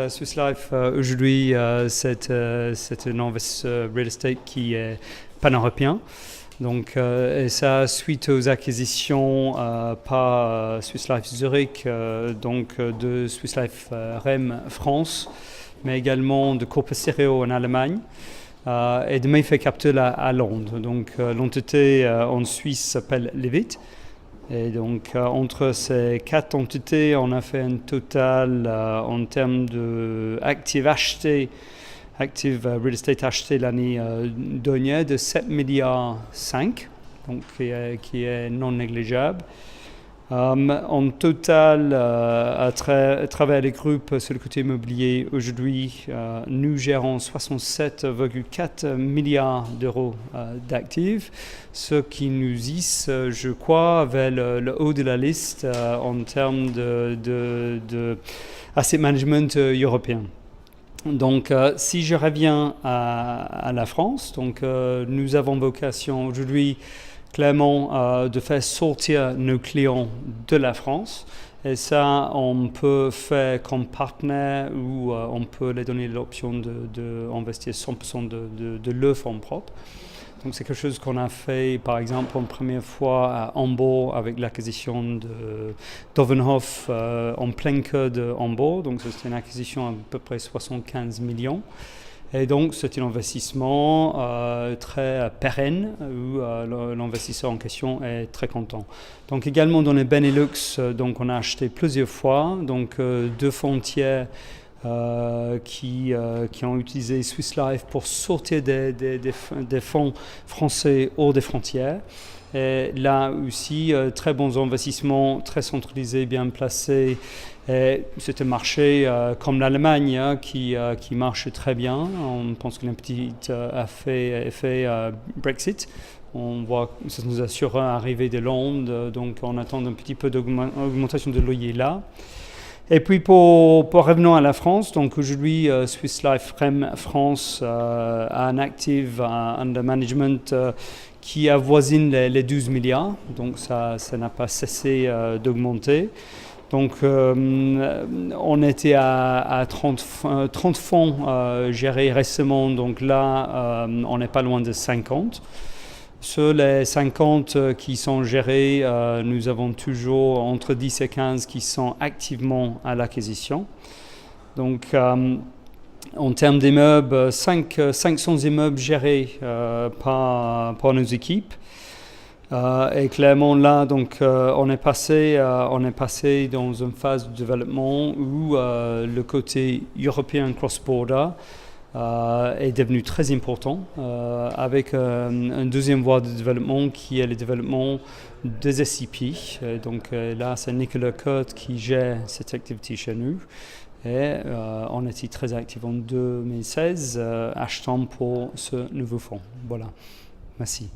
Swiss Life, aujourd'hui, c'est un investisseur real estate qui est pan-européen. Donc, et ça, suite aux acquisitions par Swiss Life Zurich, de Swiss Life REM France, mais également de Corpus Stereo en Allemagne. Et de Mayfair Capital à Londres. Donc, l'entité en Suisse s'appelle Levit. Et donc, entre ces 4 entités, on a fait un total en termes d'actifs achetés, actifs real estate achetés l'année dernière de 7,5 milliards, donc qui est non négligeable. En total, à travers les groupes sur le côté immobilier, aujourd'hui, nous gérons 67,4 milliards d'euros d'actifs, ce qui nous hisse, je crois, vers le haut de la liste en termes de asset management européen. Donc, si je reviens à la France, donc, nous avons vocation aujourd'hui clairement de faire sortir nos clients de la France. Et ça, on peut faire comme partenaire ou on peut leur donner l'option d'investir 100% de leur fonds propres. Donc c'est quelque chose qu'on a fait par exemple une première fois à Hambourg avec l'acquisition de Dovenhof en plein cœur de Hambourg. Donc c'était une acquisition à peu près 75 millions. Et donc, c'est un investissement très pérenne où l'investisseur en question est très content. Donc, également dans les Benelux, donc, on a acheté plusieurs fois, donc 2 fonds tiers qui ont utilisé Swiss Life pour sortir des fonds français hors des frontières. Et là aussi, très bons investissements, très centralisés, bien placés. Et c'est un marché comme l'Allemagne qui marche très bien. On pense qu'il y a un petit effet Brexit. On voit que ça nous assure l'arrivée de Londres, donc on attend un petit peu d'augmentation de loyer là. Et puis pour revenir à la France, donc aujourd'hui Swiss Life REM France a un active under management qui avoisine les 12 milliards, donc ça n'a pas cessé d'augmenter. Donc on était à 30 fonds gérés récemment, donc là on n'est pas loin de 50. Sur les 50 qui sont gérés, nous avons toujours entre 10 et 15 qui sont activement à l'acquisition. Donc en termes d'immeubles, 500 immeubles gérés par nos équipes. Et clairement là, donc, on est passé dans une phase de développement où le côté européen cross-border est devenu très important, avec une deuxième voie de développement qui est le développement des SCP. Donc là, c'est Nicolas Kurt qui gère cette activité chez nous. Et on était très actifs en 2016, achetant pour ce nouveau fonds. Voilà, merci.